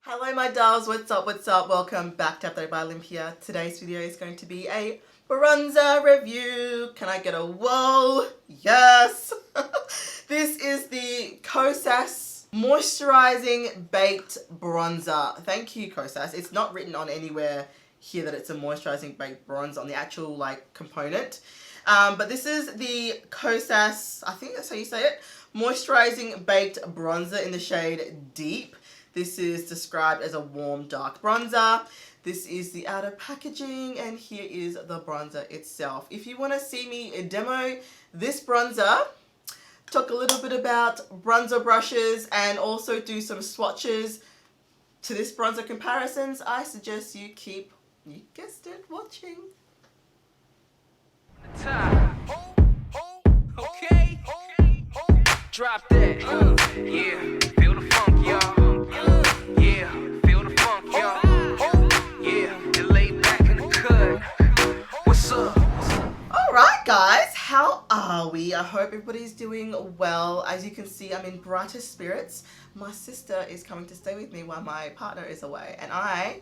Hello my dolls, what's up, welcome back to Update by Olympia. Today's video is going to be a bronzer review. Can I get a whoa? Yes! This is the Kosas Moisturising Baked Bronzer. Thank you Kosas. It's not written on anywhere here that it's a moisturising baked bronzer on the actual component. But this is the Kosas, I think that's how you say it, Moisturising Baked Bronzer in the shade Deep. This is described as a warm dark bronzer. This is the outer packaging and here is the bronzer itself. If you want to see me demo this bronzer, talk a little bit about bronzer brushes and also do some swatches to this bronzer comparisons, I suggest you keep, you guessed it, watching. Okay, drop that, yeah, feel the funk, y'all. Yeah, feel the funk, y'all. Yeah, and lay back in the cut. What's up? Alright guys, how are we? I hope everybody's doing well. As you can see, I'm in brighter spirits. My sister is coming to stay with me while my partner is away, and I'm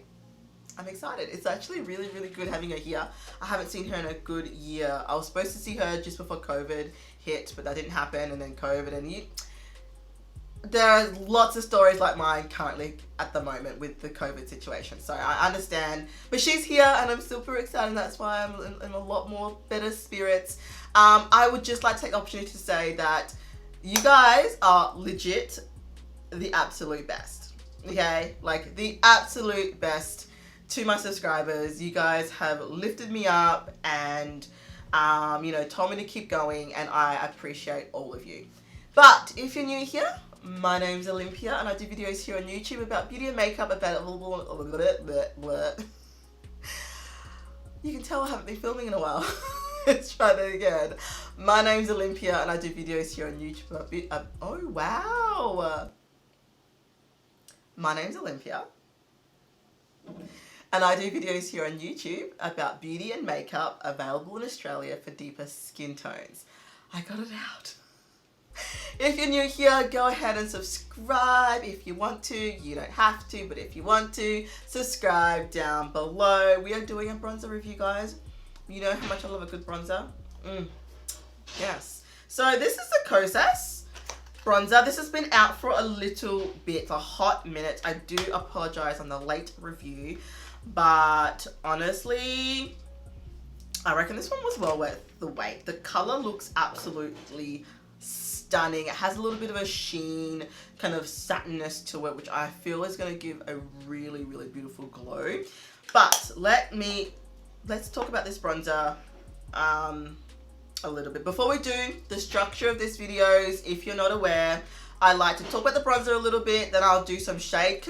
excited. It's actually really good having her here. I haven't seen her in a good year. I was supposed to see her just before COVID hit, but that didn't happen, and then COVID, and there are lots of stories like mine currently at the moment with the COVID situation. So I understand, but she's here and I'm super excited, and that's why I'm in a lot more better spirits. I would just like to take the opportunity to say that you guys are legit the absolute best. Okay, like the absolute best. To my subscribers, you guys have lifted me up and you know, told me to keep going, and I appreciate all of you. But if you're new here, my name's Olympia and I do videos here on YouTube about beauty and makeup available. You can tell I haven't been filming in a while. Let's try that again. My name's Olympia and I do videos here on YouTube about oh wow. My name's Olympia. And I do videos here on YouTube about beauty and makeup available in Australia for deeper skin tones. I got it out. If you're new here, go ahead and subscribe if you want to. You don't have to, but if you want to, subscribe down below. We are doing a bronzer review, guys. You know how much I love a good bronzer. Yes. So this is the Kosas bronzer. This has been out for a little bit, a hot minute. I do apologize on the late review, but honestly, I reckon this one was well worth the wait. The color looks absolutely stunning. It has a little bit of a sheen, kind of satinness to it, which I feel is going to give a really beautiful glow. But let's talk about this bronzer a little bit. Before we do the structure of this videos, if you're not aware, I like to talk about the bronzer a little bit, then I'll do some shade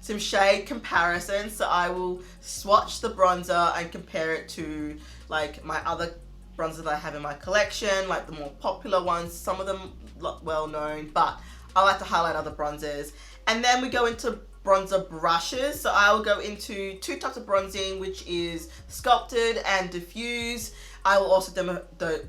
some shade comparisons. So I will swatch the bronzer and compare it to like my other bronzers that I have in my collection, like the more popular ones, some of them well known, but I like to highlight other bronzers. And then we go into bronzer brushes. So I will go into two types of bronzing, which is sculpted and diffuse. I will also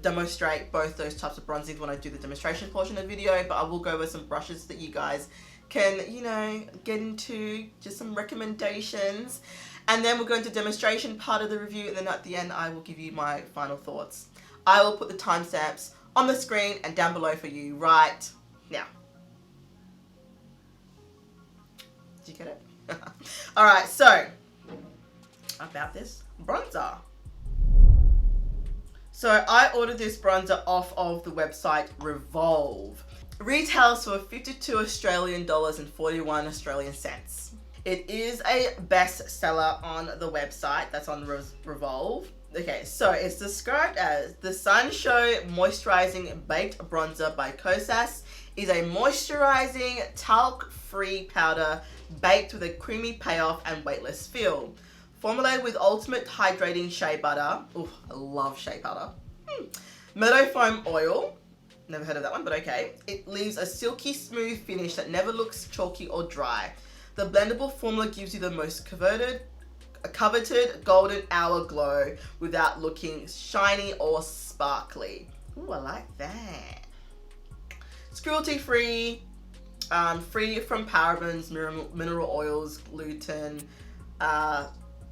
demonstrate both those types of bronzing when I do the demonstration portion of the video, but I will go over some brushes that you guys can, you know, get into, just some recommendations. And then we'll go into demonstration part of the review, and then at the end I will give you my final thoughts. I will put the timestamps on the screen and down below for you right now. Did you get it? Alright, so about this bronzer. So I ordered this bronzer off of the website Revolve. Retails for 52 Australian dollars and 41 Australian cents. It is a bestseller on the website, that's on Revolve. Okay, so it's described as the Sun Show Moisturising Baked Bronzer by Kosas is a moisturising, talc-free powder baked with a creamy payoff and weightless feel. Formulated with ultimate hydrating shea butter. Ooh, I love shea butter. Meadow foam oil. Never heard of that one, but okay. It leaves a silky smooth finish that never looks chalky or dry. The blendable formula gives you the most coveted golden hour glow without looking shiny or sparkly. Ooh, I like that. It's cruelty free. free from parabens, mineral oils, gluten,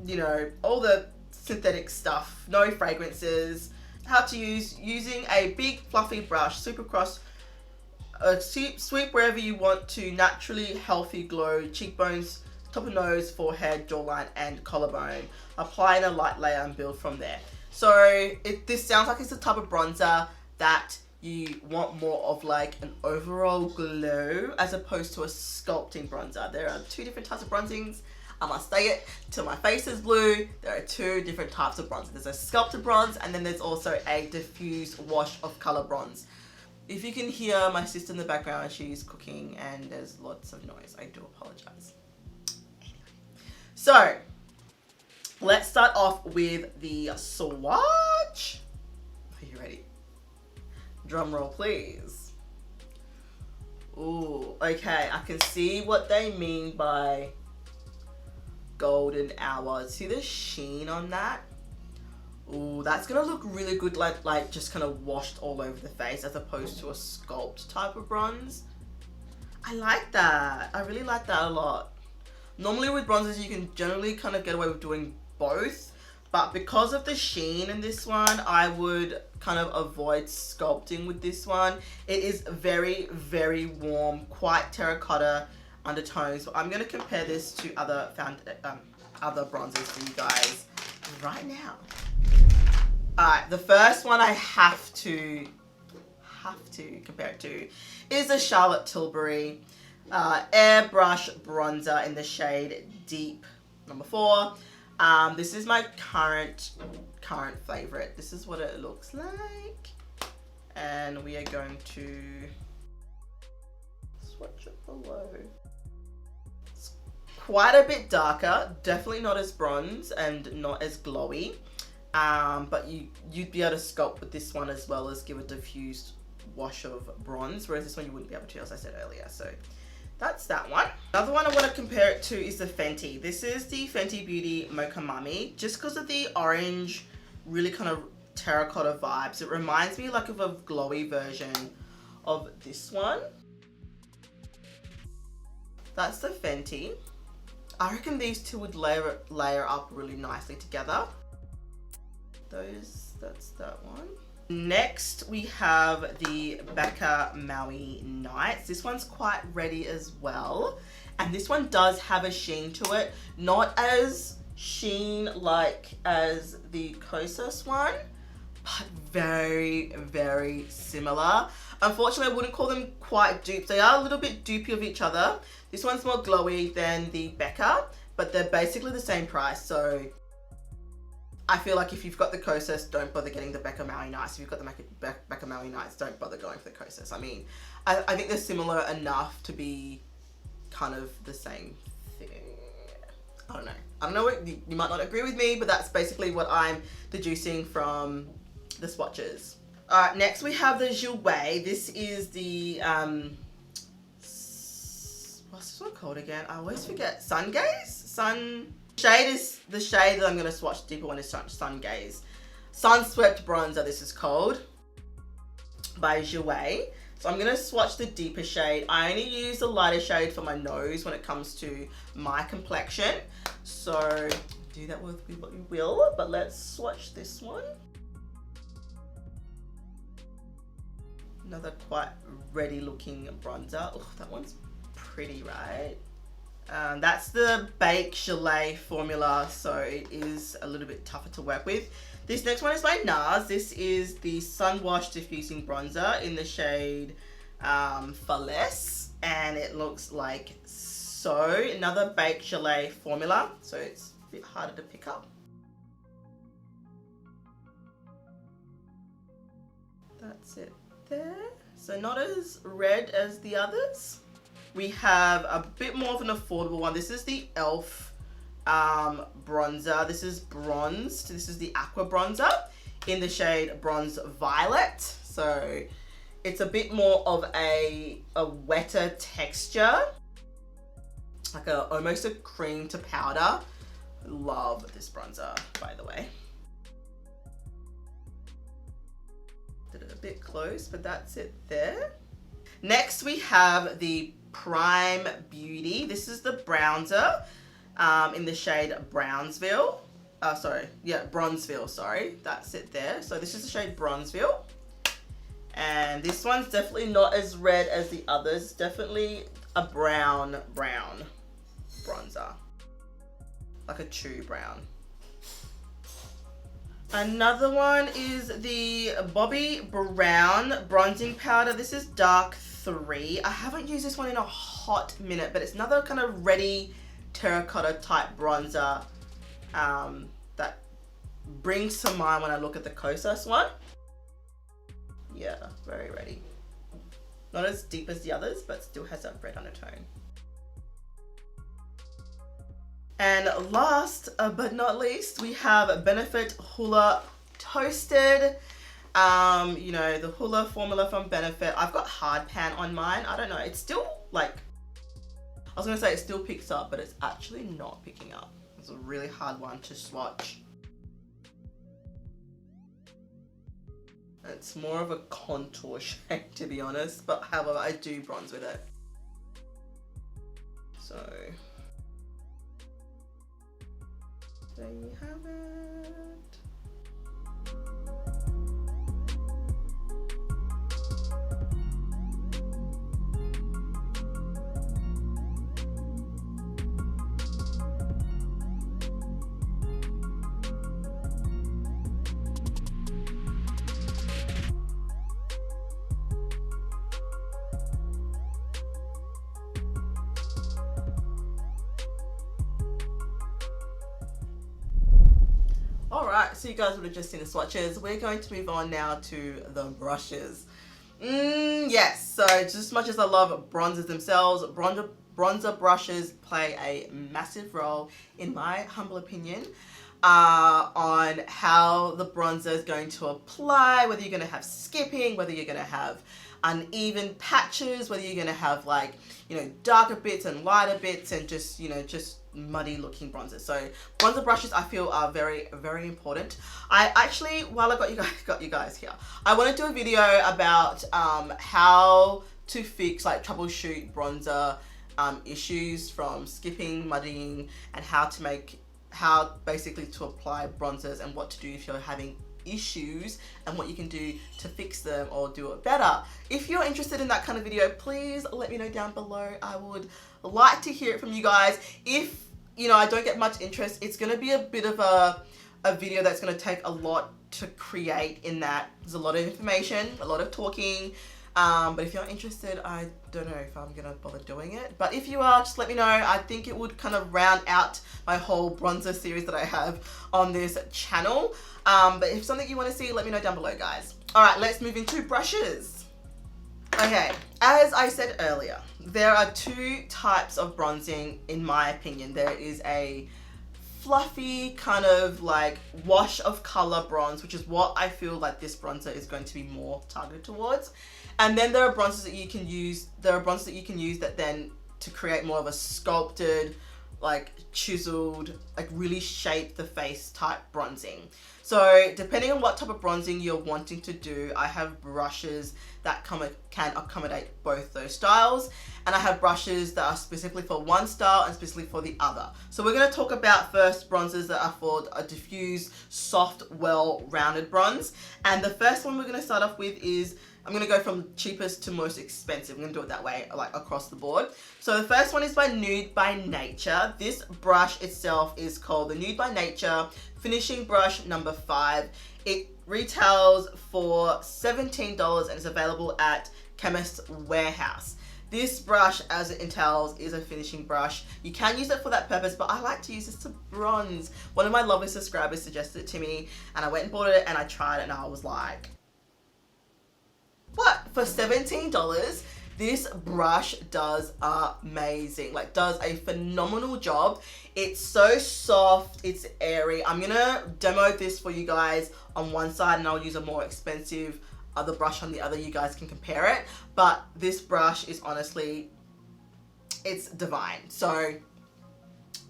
you know, all the synthetic stuff, no fragrances. How to use: using a big fluffy brush, sweep across, sweep wherever you want to naturally healthy glow, cheekbones, top of nose, forehead, jawline, and collarbone. Apply in a light layer and build from there. So this sounds like it's the type of bronzer that you want more of, like an overall glow as opposed to a sculpting bronzer. There are two different types of bronzings. I must say it till my face is blue. There are two different types of bronze. There's a sculpted bronze, and then there's also a diffused wash of color bronze. If you can hear my sister in the background, she's cooking and there's lots of noise. I do apologize. Anyway. So let's start off with the swatch. Are you ready? Drum roll, please. Ooh, okay. I can see what they mean by golden hour. See the sheen on that? Ooh, that's gonna look really good, like just kind of washed all over the face as opposed to a sculpt type of bronze. I like that. I really like that a lot. Normally with bronzers, you can generally kind of get away with doing both, but because of the sheen in this one, I would kind of avoid sculpting with this one. It is very, very warm, quite terracotta undertones. But I'm going to compare this to other bronzers for you guys right now. Alright, the first one I have to compare it to is the Charlotte Tilbury Airbrush Bronzer in the shade Deep number 4. This is my current favorite. This is what it looks like, and we are going to swatch it below. It's quite a bit darker, definitely not as bronze and not as glowy, but you'd be able to sculpt with this one as well as give a diffused wash of bronze, whereas this one you wouldn't be able to, as I said earlier. So that's that one. Another one I want to compare it to is the Fenty. This is the Fenty Beauty Mocha Mummy. Just because of the orange, really kind of terracotta vibes, it reminds me like of a glowy version of this one. That's the Fenty. I reckon these two would layer up really nicely together. That's that one. Next, we have the Becca Maui Nights. This one's quite ready as well. And this one does have a sheen to it. Not as sheen-like as the Kosas one, but very, very similar. Unfortunately, I wouldn't call them quite dupes. They are a little bit dupey of each other. This one's more glowy than the Becca, but they're basically the same price. So I feel like if you've got the Kosas, don't bother getting the Becca Maui Nights. If you've got the Becca Maui Nights, don't bother going for the Kosas. I mean, I think they're similar enough to be kind of the same thing. I don't know. I don't know what you might not agree with me, but that's basically what I'm deducing from the swatches. Alright, next we have the Jouer. This is the what's this one called again? I always forget. Sun Gaze? Shade is the shade that I'm going to swatch. Deeper one is Sun Gaze. Sunswept Bronzer, this is called, by Jouer. So I'm going to swatch the deeper shade. I only use the lighter shade for my nose when it comes to my complexion. So do that with what you will, but let's swatch this one. Another quite ready looking bronzer. Oh, that one's pretty, right? That's the Bake Gelée formula, so it is a little bit tougher to work with. This next one is by NARS. This is the Sun Wash Diffusing Bronzer in the shade For Less, and it looks like so. Another Bake Gelée formula, so it's a bit harder to pick up. That's it there. So not as red as the others. We have a bit more of an affordable one. This is the e.l.f. bronzer. This is bronzed. This is the aqua bronzer in the shade Bronze Violet. So it's a bit more of a wetter texture, like almost a cream to powder. Love this bronzer, by the way. Did it a bit close, but that's it there. Next we have the Prime Beauty. This is the bronzer in the shade Brownsville. Bronzeville, sorry. That's it there. So this is the shade Bronzeville. And this one's definitely not as red as the others. Definitely a brown bronzer. Like a chew brown. Another one is the Bobbi Brown bronzing powder. This is Dark 3. I haven't used this one in a hot minute, but it's another kind of reddy terracotta type bronzer that brings to mind when I look at the Kosas one. Yeah, very reddy. Not as deep as the others, but still has that red undertone. And last but not least, we have Benefit Hoola Toasted. You know, the Hoola formula from Benefit. I've got hard pan on mine. I don't know, it's still like, I was gonna say it still picks up, but it's actually not picking up. It's a really hard one to swatch. It's more of a contour shade, to be honest, but however, I do bronze with it. So there you have it. Alright, so you guys would have just seen the swatches. We're going to move on now to the brushes. Yes, so just as much as I love bronzers themselves, bronzer brushes play a massive role, in my humble opinion, on how the bronzer is going to apply, whether you're going to have skipping, whether you're going to have uneven patches, whether you're going to have like, you know, darker bits and lighter bits and just, you know, just muddy looking bronzers. So bronzer brushes I feel are very, very important. I actually, while I got you guys here, I want to do a video about how to fix, like, troubleshoot bronzer issues from skipping, muddying, and how basically to apply bronzers and what to do if you're having issues and what you can do to fix them or do it better. If you're interested in that kind of video, please let me know down below. I would like to hear it from you guys. If, you know, I don't get much interest, it's going to be a bit of a video that's going to take a lot to create, in that there's a lot of information, a lot of talking, but if you're interested, I don't know if I'm gonna bother doing it, but if you are, just let me know. I think it would kind of round out my whole bronzer series that I have on this channel, but if something you want to see, let me know down below, guys. Alright, let's move into brushes. Okay, as I said earlier, there are two types of bronzing in my opinion. There is a fluffy kind of like wash of color bronze, which is what I feel like this bronzer is going to be more targeted towards. And then there are bronzers that you can use, that then to create more of a sculpted, like chiseled, like really shape the face type bronzing. So depending on what type of bronzing you're wanting to do, I have brushes that can accommodate both those styles, and I have brushes that are specifically for one style and specifically for the other. So we're going to talk about first bronzers that are for a diffused, soft, well-rounded bronze. And the first one we're going to start off with is, I'm going to go from cheapest to most expensive. I'm going to do it that way, like across the board. So the first one is by Nude by Nature. This brush itself is called the Nude by Nature Finishing Brush number 5. It retails for $17 and is available at Chemist Warehouse. This brush, as it entails, is a finishing brush. You can use it for that purpose, but I like to use this to bronze. One of my lovely subscribers suggested it to me, and I went and bought it, and I tried it, and I was like, what? For $17, this brush does amazing. Like, does a phenomenal job. It's so soft, it's airy. I'm gonna demo this for you guys on one side, and I'll use a more expensive other brush on the other. You guys can compare it, but this brush is honestly, it's divine. So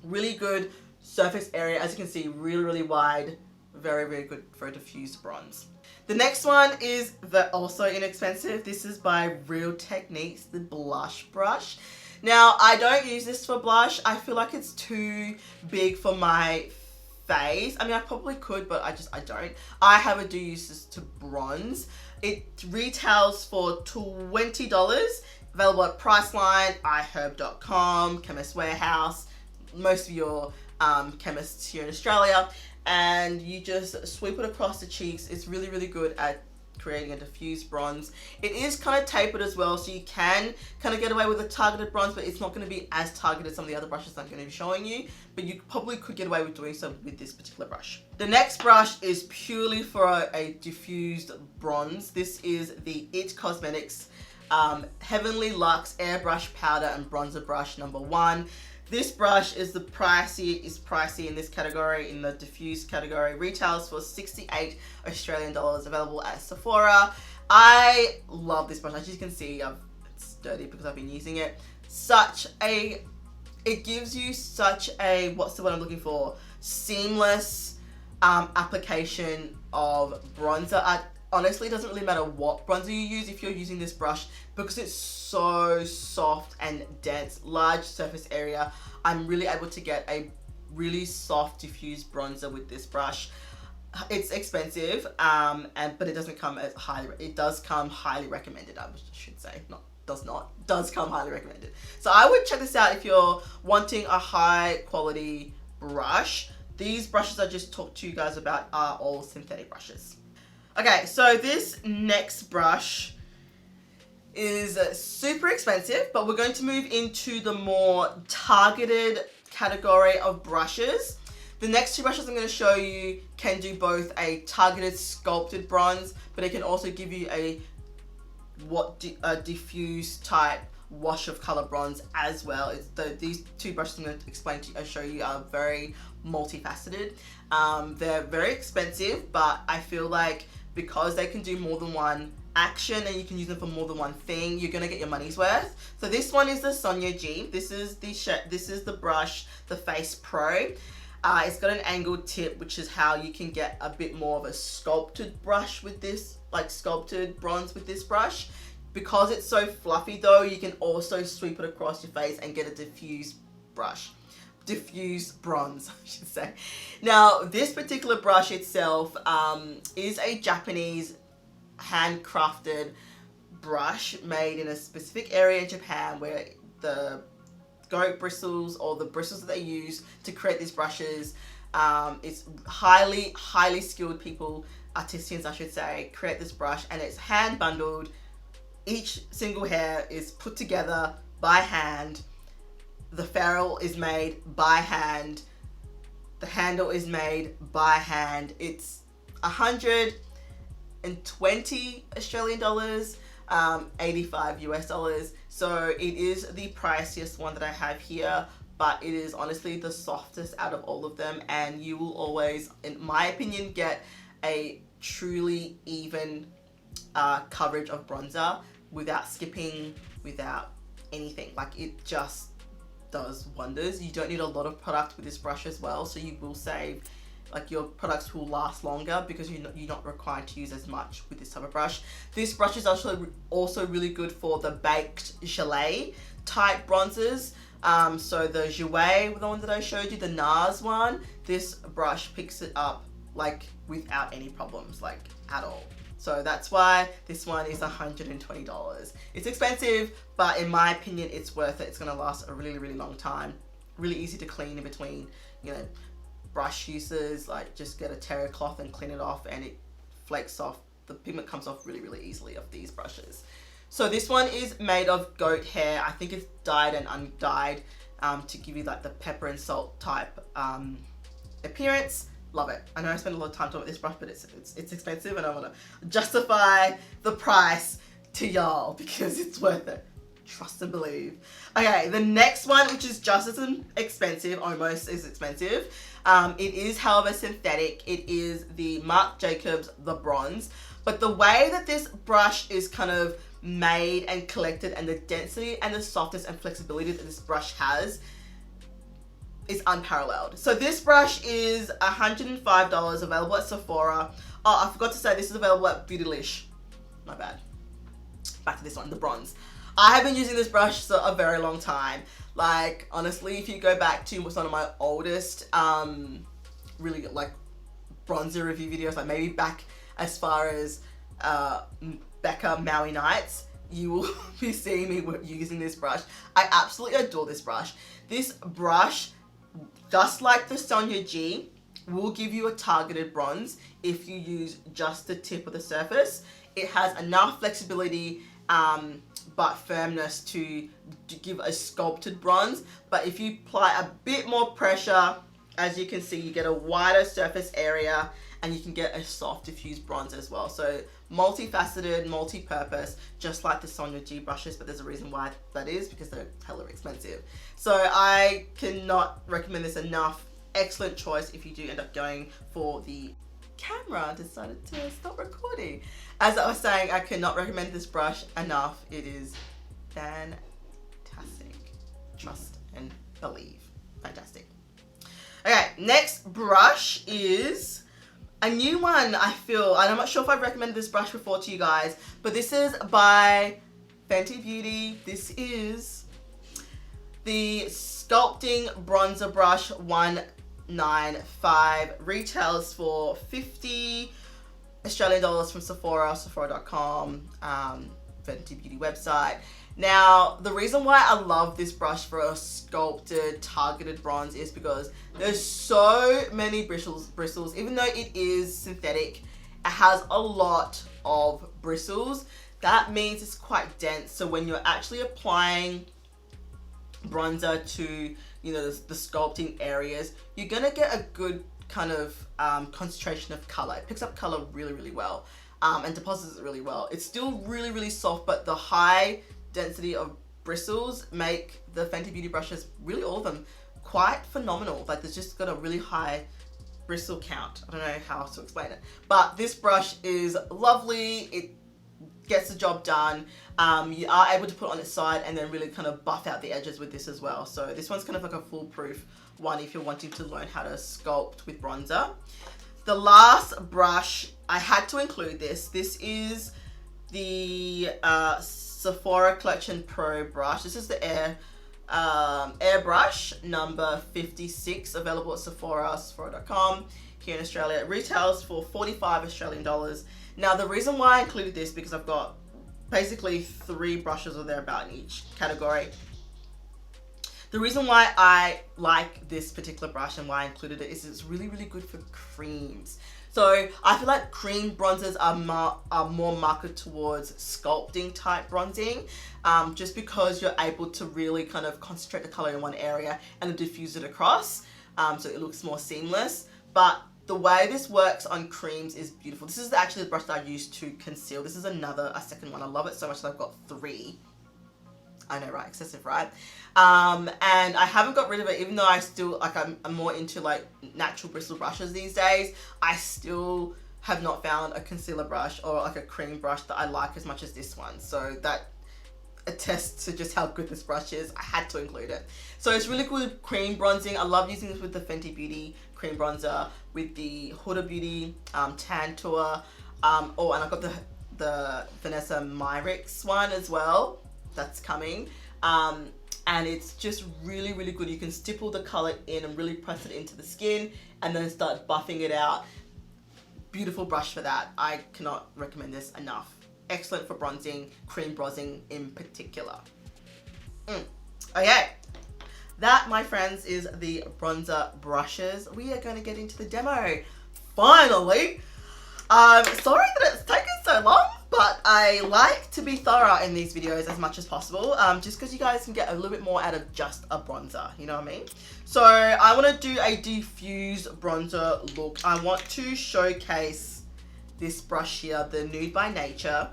really good surface area, as you can see, really, really wide, very, very good for a diffused bronze. The next one is also inexpensive. This is by Real Techniques, the blush brush. Now, I don't use this for blush. I feel like it's too big for my face. I mean, I probably could, but I don't. I do use this to bronze. It retails for $20, available at Priceline, iHerb.com, Chemist Warehouse, most of your chemists here in Australia, and you just sweep it across the cheeks. It's really, really good at creating a diffused bronze. It is kind of tapered as well, so you can kind of get away with a targeted bronze, but it's not going to be as targeted as some of the other brushes I'm going to be showing you, but you probably could get away with doing so with this particular brush. The next brush is purely for a diffused bronze. This is the It Cosmetics Heavenly Luxe Airbrush Powder and Bronzer Brush number 1. This brush is pricey in this category, in the diffused category. Retails for 68 Australian dollars, available at Sephora. I love this brush. As you can see, it's dirty because I've been using it. It gives you such a, what's the word I'm looking for? Seamless application of bronzer. Honestly, it doesn't really matter what bronzer you use if you're using this brush, because it's so soft and dense, large surface area. I'm really able to get a really soft diffused bronzer with this brush. It's expensive, but it doesn't come as highly. It does come highly recommended. I should say, does come highly recommended. So I would check this out if you're wanting a high quality brush. These brushes I just talked to you guys about are all synthetic brushes. Okay, so this next brush is super expensive, but we're going to move into the more targeted category of brushes. The next two brushes I'm going to show you can do both a targeted sculpted bronze, but it can also give you a diffuse type wash of color bronze as well. These two brushes I'm going to explain to you, show you, are very multifaceted. They're very expensive, but I feel like because they can do more than one action and you can use them for more than one thing, you're gonna get your money's worth. So this one is the Sonia G. This is the brush, the Face Pro. It's got an angled tip, which is how you can get a bit more of a sculpted brush with this, like sculpted bronze with this brush. Because it's so fluffy though, you can also sweep it across your face and get a diffused bronze, I should say. Now, this particular brush itself is a Japanese handcrafted brush made in a specific area in Japan, where the goat bristles, or the bristles that they use to create these brushes, it's highly skilled people, artisans I should say, create this brush, and it's hand bundled. Each single hair is put together by hand. The ferrule is made by hand. The handle is made by hand. It's 120 Australian dollars, 85 US dollars. So it is the priciest one that I have here, but it is honestly the softest out of all of them, and you will always, in my opinion, get a truly even coverage of bronzer without skipping, without anything. Like, it just does wonders. You don't need a lot of product with this brush as well, so you will save, like, your products will last longer because you're not required to use as much with this type of brush. This brush is also really good for the baked gelée type bronzers. So the Jouer, the one that I showed you, the NARS one, this brush picks it up like without any problems, like at all. So that's why this one is $120. It's expensive, but in my opinion, it's worth it. It's gonna last a really, really long time. Really easy to clean in between, you know, brush uses. Like, just get a terry cloth and clean it off, and it flakes off. The pigment comes off really, really easily of these brushes. So this one is made of goat hair. I think it's dyed and undyed to give you like the pepper and salt type appearance. Love it. I know I spend a lot of time talking about this brush, but it's expensive, and I want to justify the price to y'all because it's worth it. Trust and believe. Okay, the next one, which is just as expensive, almost as expensive. It is, however, synthetic. It is the Marc Jacobs The Bronze. But the way that this brush is kind of made and collected, and the density and the softness and flexibility that this brush has, is unparalleled. So this brush is $105, available at Sephora, Oh, I forgot to say, this is available at Beautylish. My bad. Back to this one, the bronze. I have been using this brush for a very long time. Like, honestly, if you go back to one of my oldest, really like bronzer review videos, like maybe back as far as Becca Maui Nights, you will be seeing me using this brush. I absolutely adore this brush. This brush, just like the Sonia G, will give you a targeted bronze if you use just the tip of the surface. It has enough flexibility but firmness to give a sculpted bronze. But if you apply a bit more pressure, as you can see, you get a wider surface area and you can get a soft diffused bronze as well. So multifaceted, multi-purpose, just like the Sonia G brushes, but there's a reason why that is, because they're hella expensive. So I cannot recommend this enough. Excellent choice if you do end up going for the camera. Decided to stop recording. As I was saying, I cannot recommend this brush enough. It is fantastic. Trust and believe. Fantastic. Okay, next brush is a new one, I feel. I'm not sure if I've recommended this brush before to you guys, but this is by Fenty Beauty. This is the Sculpting Bronzer Brush 195. Retails for 50 Australian dollars from Sephora, Sephora.com, Fenty Beauty website. Now, the reason why I love this brush for a sculpted, targeted bronze is because there's so many bristles. Even though it is synthetic, it has a lot of bristles. That means it's quite dense. So when you're actually applying bronzer to, you know, the sculpting areas, you're gonna get a good kind of concentration of color. It picks up color really, really well and deposits it really well. It's still really, really soft, but the high density of bristles make the Fenty Beauty brushes, really all of them, quite phenomenal. Like, there's just got a really high bristle count. I don't know how else to explain it, but this brush is lovely. It gets the job done. You are able to put on its side and then really kind of buff out the edges with this as well. So this one's kind of like a foolproof one if you're wanting to learn how to sculpt with bronzer. The last brush, I had to include this. This is the Sephora Collection Pro brush. This is the airbrush number 56, available at Sephora, Sephora.com here in Australia. It retails for 45 Australian dollars. Now, the reason why I included this, because I've got basically 3 brushes or thereabout in each category. The reason why I like this particular brush and why I included it is it's really, really good for creams. So I feel like cream bronzers are more marketed towards sculpting type bronzing, just because you're able to really kind of concentrate the color in one area and then diffuse it across, so it looks more seamless. But the way this works on creams is beautiful. This is actually the brush that I used to conceal. This is a second one. I love it so much that I've got 3. I know, right? Excessive, right? And I haven't got rid of it, even though I still, like, I'm more into like natural bristle brushes these days. I still have not found a concealer brush or like a cream brush that I like as much as this one. So that attests to just how good this brush is. I had to include it. So it's really good cream bronzing. I love using this with the Fenty Beauty cream bronzer, with the Huda Beauty Tan Tour. Oh, and I've got the Vanessa Myricks one as well. That's coming. And it's just really, really good. You can stipple the color in and really press it into the skin and then start buffing it out. Beautiful brush for that. I cannot recommend this enough. Excellent for bronzing, cream bronzing in particular. Okay, that, my friends, is the bronzer brushes. We are going to get into the demo. Finally! Sorry that it's taken so long, but I like to be thorough in these videos as much as possible, just because you guys can get a little bit more out of just a bronzer, you know what I mean? So I want to do a diffused bronzer look. I want to showcase this brush here, the Nude by Nature,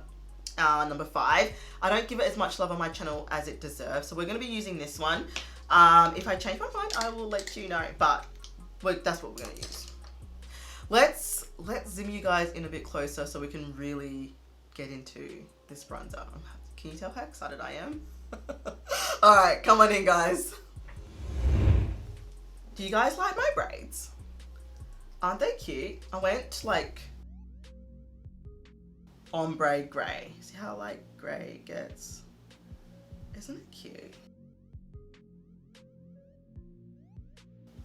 number 5. I don't give it as much love on my channel as it deserves, so we're going to be using this one. If I change my mind, I will let you know, but that's what we're going to use. Let's zoom you guys in a bit closer so we can really get into this bronzer. Can you tell how excited I am? Alright, come on in, guys. Do you guys like my braids? Aren't they cute? I went like ombre grey. See how like grey gets? Isn't it cute?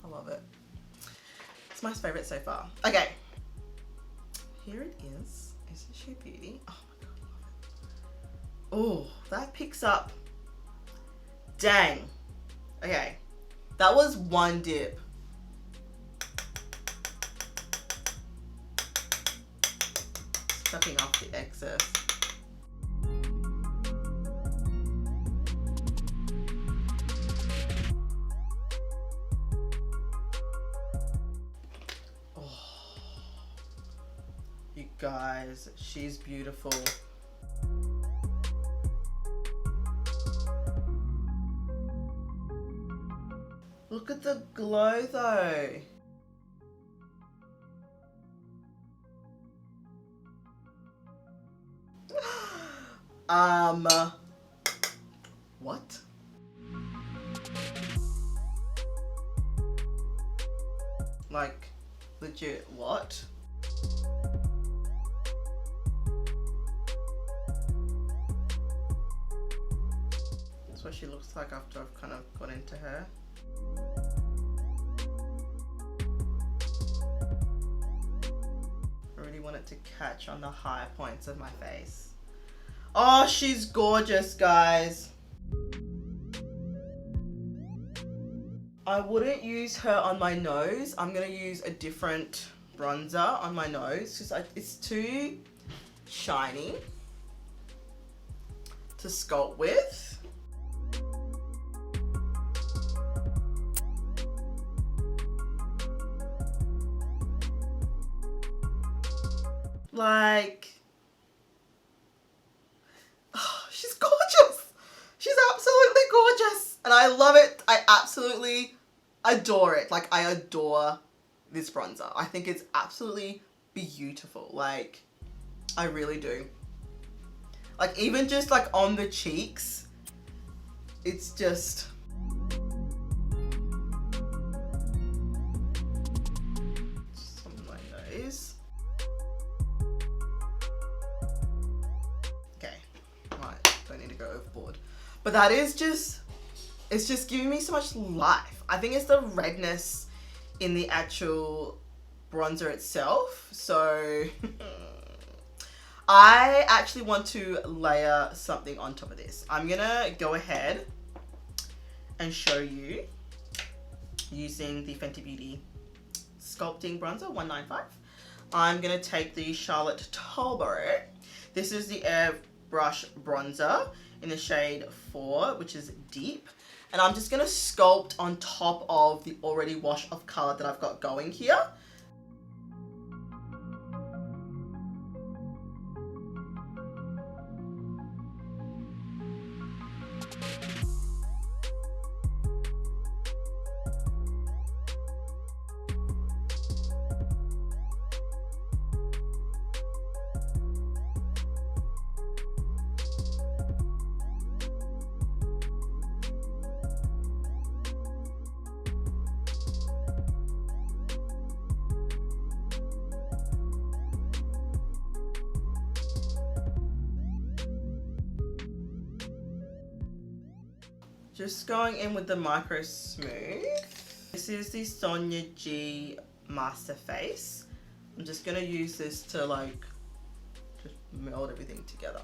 I love it. It's my favorite so far. Okay, here it is. Isn't she a beauty? Oh my god, I love it. Oh, that picks up. Dang. Okay, that was one dip. Sucking off the excess. You guys, she's beautiful. Look at the glow though. What? Like, legit, what? That's what she looks like after I've kind of got into her. I really want it to catch on the high points of my face. Oh, she's gorgeous, guys. I wouldn't use her on my nose. I'm gonna use a different bronzer on my nose because it's too shiny to sculpt with. Like, oh, she's gorgeous. She's absolutely gorgeous. And I love it. I absolutely adore it. Like, I adore this bronzer. I think it's absolutely beautiful. Like, I really do. Like, even just like on the cheeks, it's just... just on my nose. Okay, right, don't need to go overboard. But that is just, it's just giving me so much life. I think it's the redness in the actual bronzer itself. So I actually want to layer something on top of this. I'm gonna go ahead and show you using the Fenty Beauty Sculpting Bronzer 195. I'm gonna take the Charlotte Tilbury. This is the Airbrush Bronzer in the shade 4, which is deep. And I'm just gonna sculpt on top of the already wash of color that I've got going here. Just going in with the Micro Smooth. This is the Sonia G Master Face. I'm just gonna use this to like just meld everything together.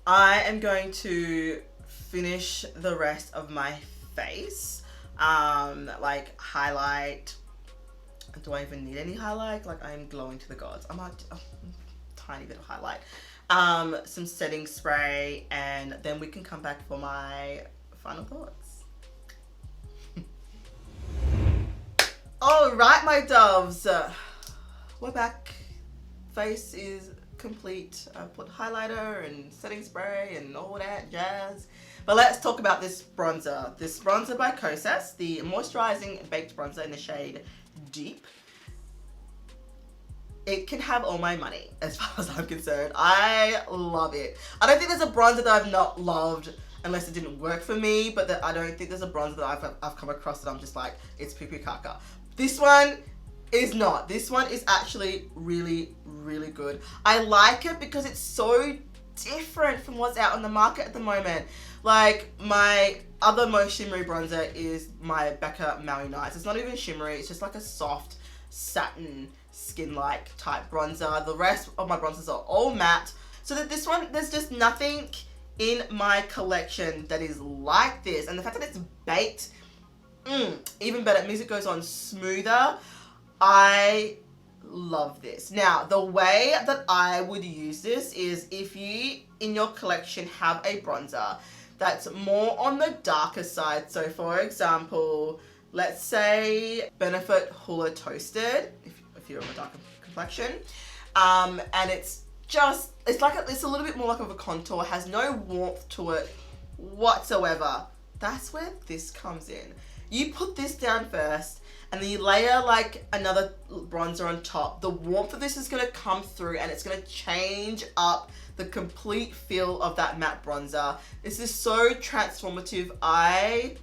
I am going to finish the rest of my face, like highlight. Do I even need any highlight? Like, I am glowing to the gods. I might, tiny bit of highlight, some setting spray, and then we can come back for my final thoughts. All right, my doves, we're back. face is complete. I put highlighter and setting spray and all that jazz. But let's talk about this bronzer. This bronzer by Kosas, the Moisturising Baked Bronzer in the shade Deep. It can have all my money as far as I'm concerned. I love it. I don't think there's a bronzer that I've not loved unless it didn't work for me, but I don't think there's a bronzer that I've come across that I'm just like, it's poo poo caca. This one is not. This one is actually really, really good. I like it because it's so different from what's out on the market at the moment. Like, my other most shimmery bronzer is my Becca Maui Nights. It's not even shimmery, it's just like a soft satin skin-like type bronzer. The rest of my bronzers are all matte. So that this one, there's just nothing in my collection that is like this. And the fact that it's baked, even better. It means it goes on smoother. I love this. Now, the way that I would use this is if you, in your collection, have a bronzer that's more on the darker side. So, for example, let's say Benefit Hula Toasted, if you're of a darker complexion, and it's a little bit more like of a contour, has no warmth to it whatsoever. That's where this comes in. You put this down first, and then you layer like another bronzer on top. The warmth of this is going to come through, and it's going to change up the complete feel of that matte bronzer. This is so transformative. I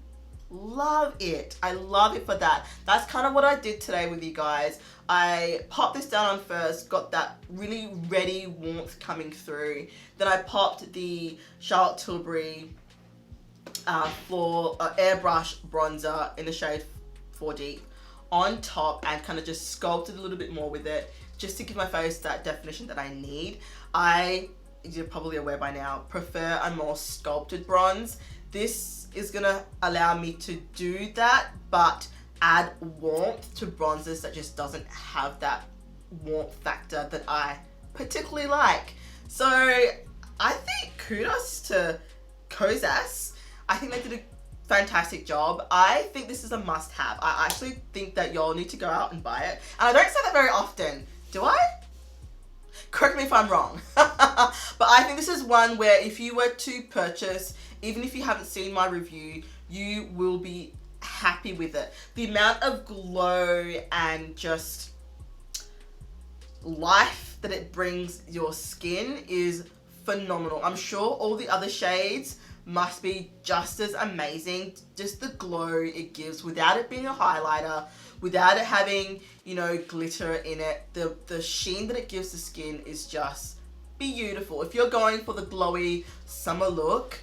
love it. I love it for that. That's kind of what I did today with you guys. I popped this down on first, got that really ready warmth coming through. Then I popped the Charlotte Tilbury airbrush bronzer in the shade 4 Deep on top, and kind of just sculpted a little bit more with it, just to give my face that definition that I need. You're probably aware by now, prefer a more sculpted bronze. This is gonna allow me to do that, but add warmth to bronzers that just doesn't have that warmth factor that I particularly like. So I think kudos to Kosas. I think they did a fantastic job. I think this is a must-have. I actually think that y'all need to go out and buy it. And I don't say that very often, do I? Correct me if I'm wrong. But I think this is one where if you were to purchase, even if you haven't seen my review, you will be happy with it. The amount of glow and just life that it brings your skin is phenomenal. I'm sure all the other shades must be just as amazing. Just the glow it gives without it being a highlighter, without it having, you know, glitter in it. The sheen that it gives the skin is just beautiful. If you're going for the glowy summer look,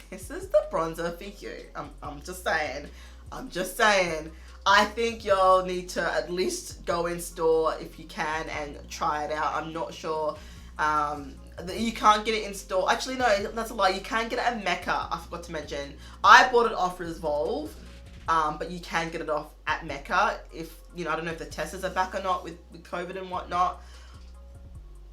this is the bronzer for you. I'm just saying. I think y'all need to at least go in store if you can and try it out. I'm not sure. You can't get it in store. Actually, no, that's a lie. You can get it at M.A.C. I forgot to mention. I bought it off Revolve, but you can get it off at M.A.C. If, you know, I don't know if the testers are back or not with COVID and whatnot.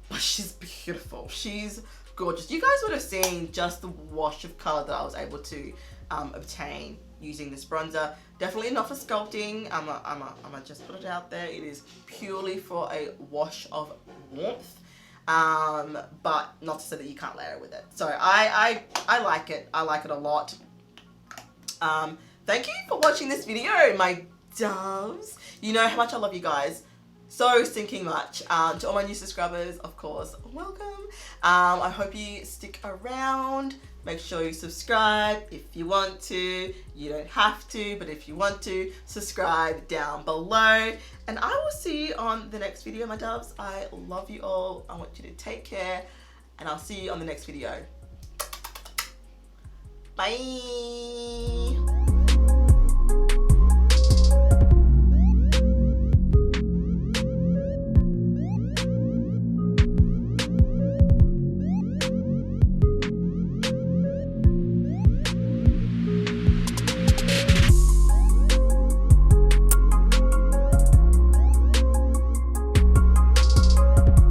But she's beautiful. She's gorgeous. You guys would have seen just the wash of color that I was able to obtain using this bronzer. Definitely not for sculpting. I'ma just put it out there. It is purely for a wash of warmth. But not to say that you can't layer it with it. So I like it. I like it a lot. Thank you for watching this video, my doves. You know how much I love you guys. So stinking much. To all my new subscribers, of course, welcome. I hope you stick around. Make sure you subscribe if you want to. You don't have to, but if you want to, subscribe down below. And I will see you on the next video, my doves. I love you all. I want you to take care, and I'll see you on the next video. Bye.